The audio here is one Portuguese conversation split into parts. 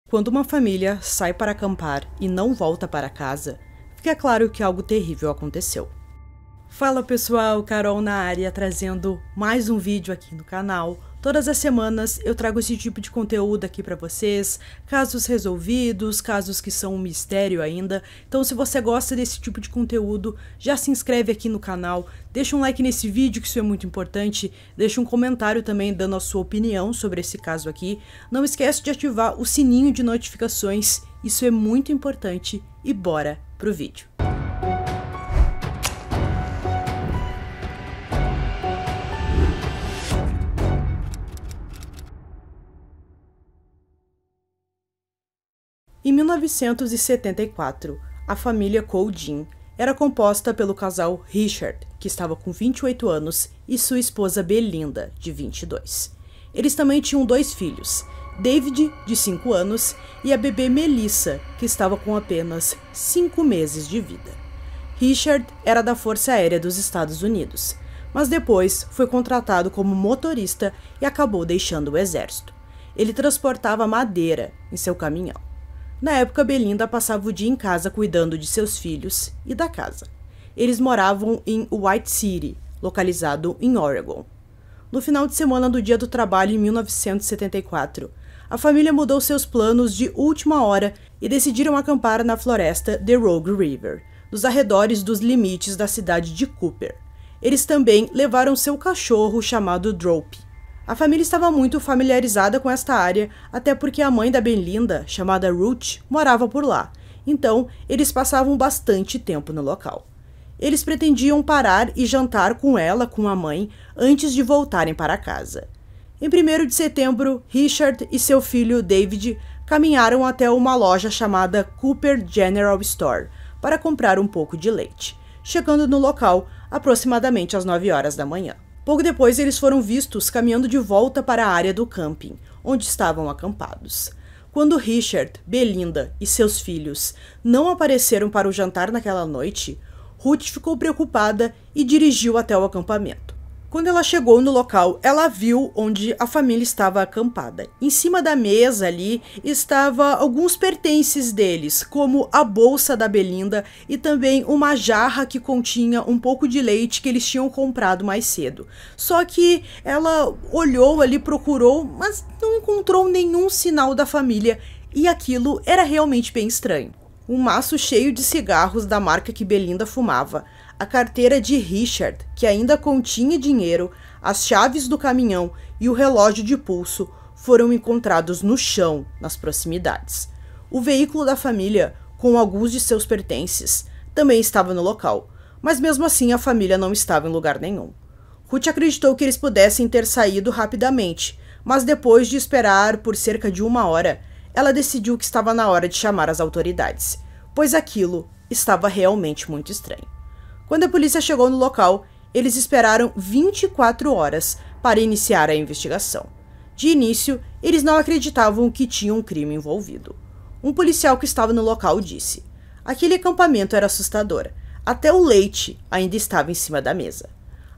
Quando uma família sai para acampar e não volta para casa, fica claro que algo terrível aconteceu. Fala pessoal, Carol na área, trazendo mais um vídeo aqui no canal. Todas as semanas eu trago esse tipo de conteúdo aqui para vocês, casos resolvidos, casos que são um mistério ainda. Então se você gosta desse tipo de conteúdo, já se inscreve aqui no canal, deixa um like nesse vídeo que isso é muito importante, deixa um comentário também dando a sua opinião sobre esse caso aqui. Não esquece de ativar o sininho de notificações, isso é muito importante e bora pro vídeo. Em 1974, a família Coudin era composta pelo casal Richard, que estava com 28 anos, e sua esposa Belinda, de 22. Eles também tinham dois filhos, David, de 5 anos, e a bebê Melissa, que estava com apenas 5 meses de vida. Richard era da Força Aérea dos Estados Unidos, mas depois foi contratado como motorista e acabou deixando o exército. Ele transportava madeira em seu caminhão. Na época, Belinda passava o dia em casa cuidando de seus filhos e da casa. Eles moravam em White City, localizado em Oregon. No final de semana do Dia do Trabalho, em 1974, a família mudou seus planos de última hora e decidiram acampar na floresta The Rogue River, nos arredores dos limites da cidade de Cooper. Eles também levaram seu cachorro chamado Droopy. A família estava muito familiarizada com esta área, até porque a mãe da Belinda, chamada Ruth, morava por lá, então eles passavam bastante tempo no local. Eles pretendiam parar e jantar com ela, com a mãe, antes de voltarem para casa. Em 1º de setembro, Richard e seu filho David caminharam até uma loja chamada Cooper General Store para comprar um pouco de leite, chegando no local aproximadamente às 9 horas da manhã. Pouco depois, eles foram vistos caminhando de volta para a área do camping, onde estavam acampados. Quando Richard, Belinda e seus filhos não apareceram para o jantar naquela noite, Ruth ficou preocupada e dirigiu até o acampamento. Quando ela chegou no local, ela viu onde a família estava acampada. Em cima da mesa ali estava alguns pertences deles, como a bolsa da Belinda e também uma jarra que continha um pouco de leite que eles tinham comprado mais cedo. Só que ela olhou ali, procurou, mas não encontrou nenhum sinal da família e aquilo era realmente bem estranho. Um maço cheio de cigarros da marca que Belinda fumava, a carteira de Richard, que ainda continha dinheiro, as chaves do caminhão e o relógio de pulso foram encontrados no chão, nas proximidades. O veículo da família, com alguns de seus pertences, também estava no local, mas mesmo assim a família não estava em lugar nenhum. Ruth acreditou que eles pudessem ter saído rapidamente, mas depois de esperar por cerca de 1 hora, ela decidiu que estava na hora de chamar as autoridades, pois aquilo estava realmente muito estranho. Quando a polícia chegou no local, eles esperaram 24 horas para iniciar a investigação. De início, eles não acreditavam que tinha um crime envolvido. Um policial que estava no local disse: aquele acampamento era assustador, até o leite ainda estava em cima da mesa.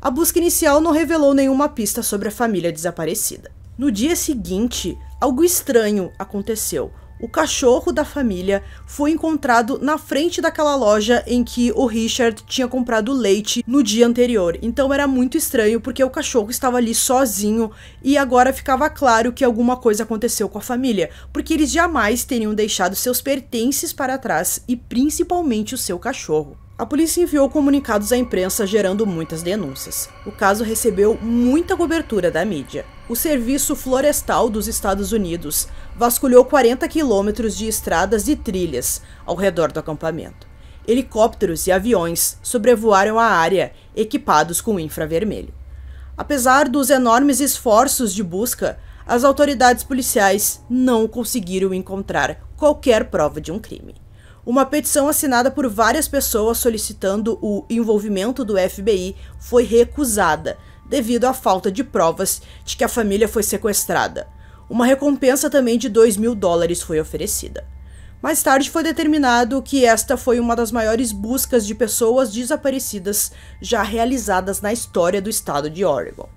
A busca inicial não revelou nenhuma pista sobre a família desaparecida. No dia seguinte, algo estranho aconteceu. O cachorro da família foi encontrado na frente daquela loja em que o Richard tinha comprado leite no dia anterior. Então era muito estranho porque o cachorro estava ali sozinho e agora ficava claro que alguma coisa aconteceu com a família, porque eles jamais teriam deixado seus pertences para trás e principalmente o seu cachorro. A polícia enviou comunicados à imprensa gerando muitas denúncias. O caso recebeu muita cobertura da mídia. O Serviço Florestal dos Estados Unidos vasculhou 40 quilômetros de estradas e trilhas ao redor do acampamento. Helicópteros e aviões sobrevoaram a área equipados com infravermelho. Apesar dos enormes esforços de busca, as autoridades policiais não conseguiram encontrar qualquer prova de um crime. Uma petição assinada por várias pessoas solicitando o envolvimento do FBI foi recusada, devido à falta de provas de que a família foi sequestrada. Uma recompensa também de $2.000 foi oferecida. Mais tarde foi determinado que esta foi uma das maiores buscas de pessoas desaparecidas já realizadas na história do estado de Oregon.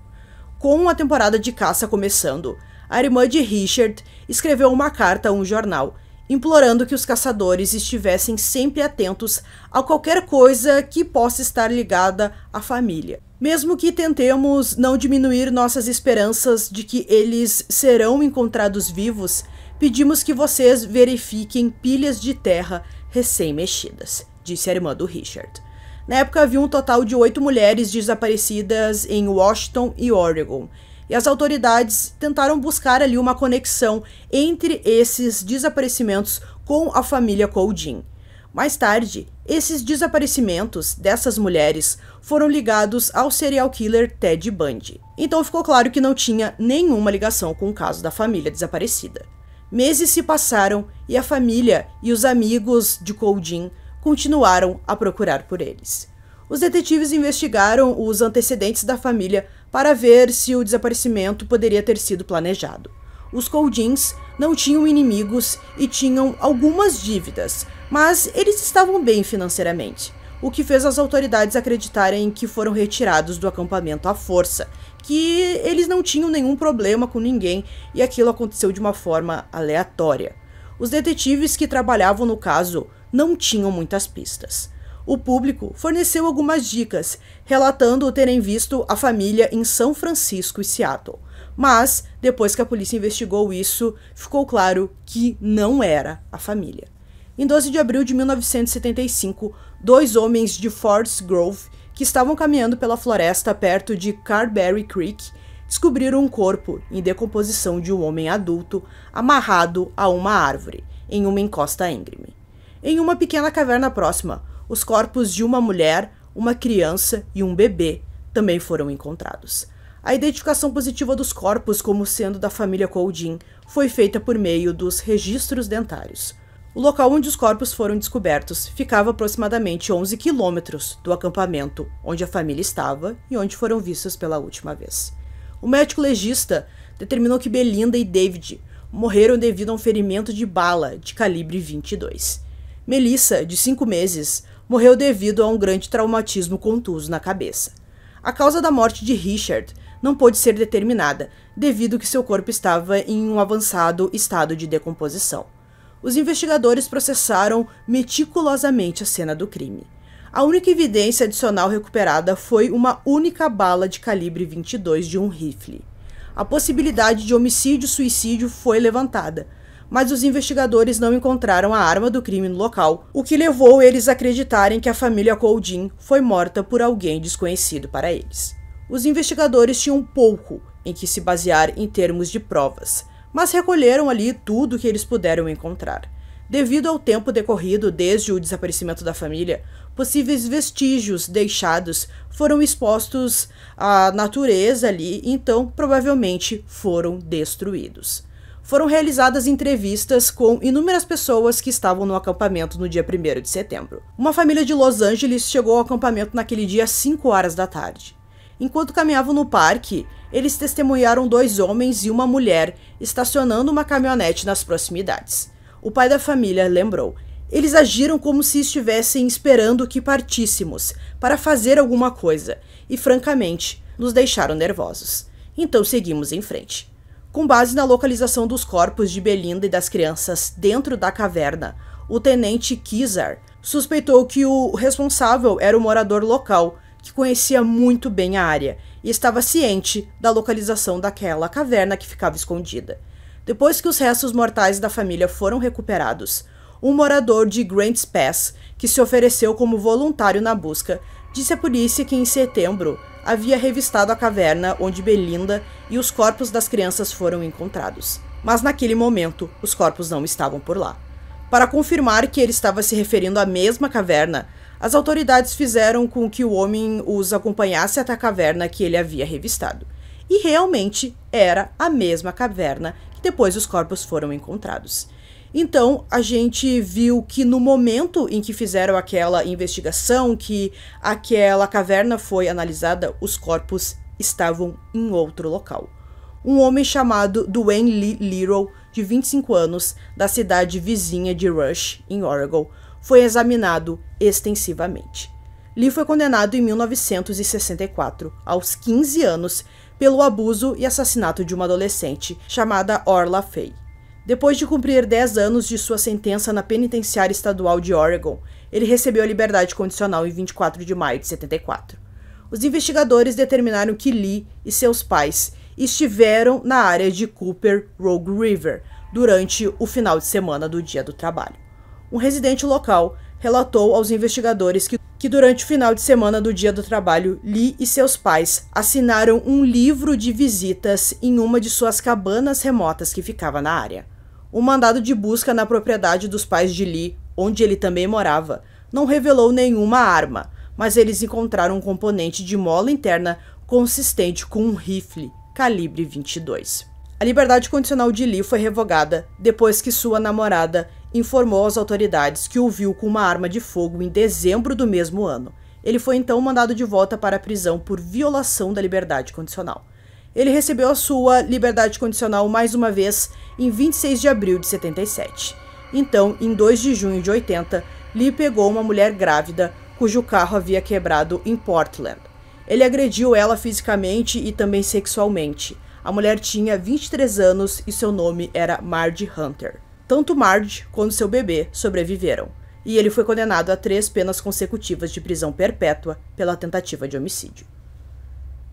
Com a temporada de caça começando, a irmã de Richard escreveu uma carta a um jornal, implorando que os caçadores estivessem sempre atentos a qualquer coisa que possa estar ligada à família. Mesmo que tentemos não diminuir nossas esperanças de que eles serão encontrados vivos, pedimos que vocês verifiquem pilhas de terra recém-mexidas, disse a irmã do Richard. Na época havia um total de 8 mulheres desaparecidas em Washington e Oregon, e as autoridades tentaram buscar ali uma conexão entre esses desaparecimentos com a família Coldin. Mais tarde, esses desaparecimentos dessas mulheres foram ligados ao serial killer Ted Bundy. Então ficou claro que não tinha nenhuma ligação com o caso da família desaparecida. Meses se passaram e a família e os amigos de Coldin continuaram a procurar por eles. Os detetives investigaram os antecedentes da família para ver se o desaparecimento poderia ter sido planejado. Os Coldins não tinham inimigos e tinham algumas dívidas, mas eles estavam bem financeiramente, o que fez as autoridades acreditarem que foram retirados do acampamento à força, que eles não tinham nenhum problema com ninguém e aquilo aconteceu de uma forma aleatória. Os detetives que trabalhavam no caso não tinham muitas pistas. O público forneceu algumas dicas, relatando terem visto a família em São Francisco e Seattle. Mas, depois que a polícia investigou isso, ficou claro que não era a família. Em 12 de abril de 1975, 2 homens de Forest Grove, que estavam caminhando pela floresta perto de Carberry Creek, descobriram um corpo em decomposição de um homem adulto amarrado a uma árvore, em uma encosta íngreme. Em uma pequena caverna próxima, os corpos de uma mulher, uma criança e um bebê também foram encontrados. A identificação positiva dos corpos como sendo da família Coldin foi feita por meio dos registros dentários. O local onde os corpos foram descobertos ficava aproximadamente 11 quilômetros do acampamento onde a família estava e onde foram vistos pela última vez. O médico legista determinou que Belinda e David morreram devido a um ferimento de bala de calibre 22. Melissa, de 5 meses, morreu devido a um grande traumatismo contuso na cabeça. A causa da morte de Richard não pôde ser determinada, devido que seu corpo estava em um avançado estado de decomposição. Os investigadores processaram meticulosamente a cena do crime. A única evidência adicional recuperada foi uma única bala de calibre 22 de um rifle. A possibilidade de homicídio-suicídio foi levantada, mas os investigadores não encontraram a arma do crime no local, o que levou eles a acreditarem que a família Coldin foi morta por alguém desconhecido para eles. Os investigadores tinham pouco em que se basear em termos de provas, mas recolheram ali tudo que eles puderam encontrar. Devido ao tempo decorrido desde o desaparecimento da família, possíveis vestígios deixados foram expostos à natureza ali, então provavelmente foram destruídos. Foram realizadas entrevistas com inúmeras pessoas que estavam no acampamento no dia 1º de setembro. Uma família de Los Angeles chegou ao acampamento naquele dia às 5 horas da tarde. Enquanto caminhavam no parque, eles testemunharam 2 homens e uma mulher estacionando uma caminhonete nas proximidades. O pai da família lembrou: eles agiram como se estivessem esperando que partíssemos para fazer alguma coisa e, francamente, nos deixaram nervosos. Então seguimos em frente. Com base na localização dos corpos de Belinda e das crianças dentro da caverna, o tenente Kizar suspeitou que o responsável era o morador local, que conhecia muito bem a área e estava ciente da localização daquela caverna que ficava escondida. Depois que os restos mortais da família foram recuperados, um morador de Grants Pass, que se ofereceu como voluntário na busca, disse à polícia que em setembro havia revistado a caverna onde Belinda e os corpos das crianças foram encontrados. Mas naquele momento, os corpos não estavam por lá. Para confirmar que ele estava se referindo à mesma caverna, as autoridades fizeram com que o homem os acompanhasse até a caverna que ele havia revistado. E realmente era a mesma caverna que depois os corpos foram encontrados. Então, a gente viu que no momento em que fizeram aquela investigação, que aquela caverna foi analisada, os corpos estavam em outro local. Um homem chamado Duane Lee Little, de 25 anos, da cidade vizinha de Rush, em Oregon, foi examinado extensivamente. Lee foi condenado em 1964, aos 15 anos, pelo abuso e assassinato de uma adolescente chamada Orla Faye. Depois de cumprir 10 anos de sua sentença na penitenciária estadual de Oregon, ele recebeu a liberdade condicional em 24 de maio de 74. Os investigadores determinaram que Lee e seus pais estiveram na área de Cooper Rogue River durante o final de semana do Dia do Trabalho. Um residente local relatou aos investigadores que durante o final de semana do Dia do Trabalho, Lee e seus pais assinaram um livro de visitas em uma de suas cabanas remotas que ficava na área. Um mandado de busca na propriedade dos pais de Lee, onde ele também morava, não revelou nenhuma arma, mas eles encontraram um componente de mola interna consistente com um rifle calibre 22. A liberdade condicional de Lee foi revogada depois que sua namorada informou às autoridades que o viu com uma arma de fogo em dezembro do mesmo ano. Ele foi então mandado de volta para a prisão por violação da liberdade condicional. Ele recebeu a sua liberdade condicional mais uma vez em 26 de abril de 77. Então, em 2 de junho de 80, Lee pegou uma mulher grávida cujo carro havia quebrado em Portland. Ele agrediu ela fisicamente e também sexualmente. A mulher tinha 23 anos e seu nome era Marge Hunter. Tanto Marge quanto seu bebê sobreviveram, e ele foi condenado a 3 penas consecutivas de prisão perpétua pela tentativa de homicídio.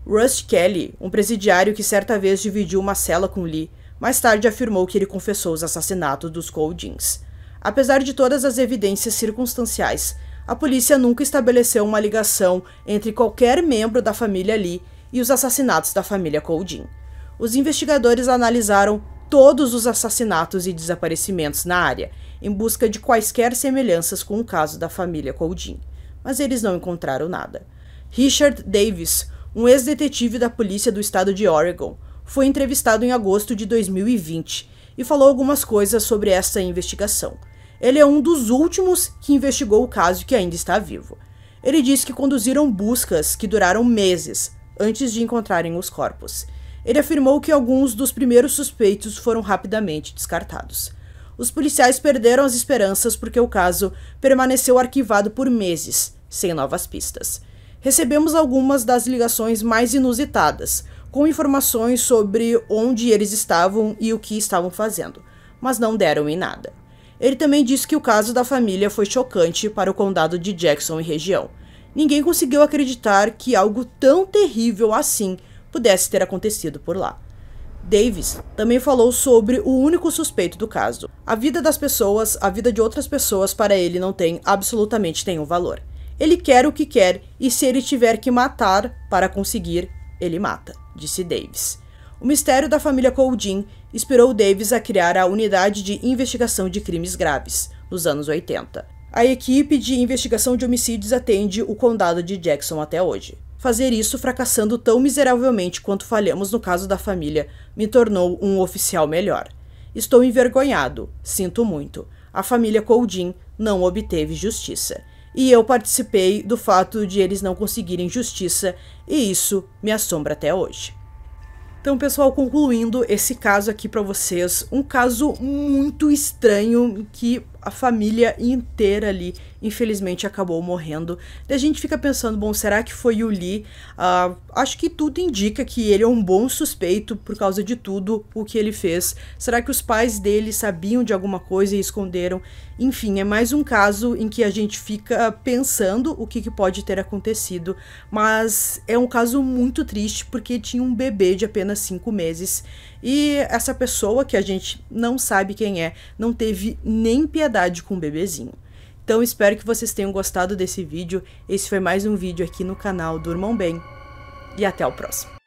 Russ Kelly, um presidiário que certa vez dividiu uma cela com Lee, mais tarde afirmou que ele confessou os assassinatos dos Coldins. Apesar de todas as evidências circunstanciais, a polícia nunca estabeleceu uma ligação entre qualquer membro da família Lee e os assassinatos da família Coldin. Os investigadores analisaram todos os assassinatos e desaparecimentos na área, em busca de quaisquer semelhanças com o caso da família Coldin, mas eles não encontraram nada. Richard Davis, um ex-detetive da polícia do estado de Oregon, foi entrevistado em agosto de 2020 e falou algumas coisas sobre essa investigação. Ele é um dos últimos que investigou o caso e que ainda está vivo. Ele disse que conduziram buscas que duraram meses antes de encontrarem os corpos. Ele afirmou que alguns dos primeiros suspeitos foram rapidamente descartados. Os policiais perderam as esperanças porque o caso permaneceu arquivado por meses, sem novas pistas. Recebemos algumas das ligações mais inusitadas, com informações sobre onde eles estavam e o que estavam fazendo, mas não deram em nada. Ele também disse que o caso da família foi chocante para o condado de Jackson e região. Ninguém conseguiu acreditar que algo tão terrível assim pudesse ter acontecido por lá. Davis também falou sobre o único suspeito do caso. A vida das pessoas, a vida de outras pessoas para ele não tem absolutamente nenhum valor. Ele quer o que quer e se ele tiver que matar para conseguir, ele mata, disse Davis. O mistério da família Coldin inspirou Davis a criar a Unidade de Investigação de Crimes Graves, nos anos 80. A equipe de investigação de homicídios atende o condado de Jackson até hoje. Fazer isso fracassando tão miseravelmente quanto falhamos no caso da família me tornou um oficial melhor. Estou envergonhado, sinto muito. A família Coldin não obteve justiça. E eu participei do fato de eles não conseguirem justiça, e isso me assombra até hoje. Então, pessoal, concluindo esse caso aqui para vocês, um caso muito estranho que a família inteira ali, infelizmente, acabou morrendo. E a gente fica pensando, bom, será que foi o Lee? Acho que tudo indica que ele é um bom suspeito por causa de tudo o que ele fez. Será que os pais dele sabiam de alguma coisa e esconderam? Enfim, é mais um caso em que a gente fica pensando o que pode ter acontecido, mas é um caso muito triste porque tinha um bebê de apenas 5 meses e essa pessoa, que a gente não sabe quem é, não teve nem piedade com o bebezinho. Então espero que vocês tenham gostado desse vídeo. Esse foi mais um vídeo aqui no canal Durmam Bem e até o próximo.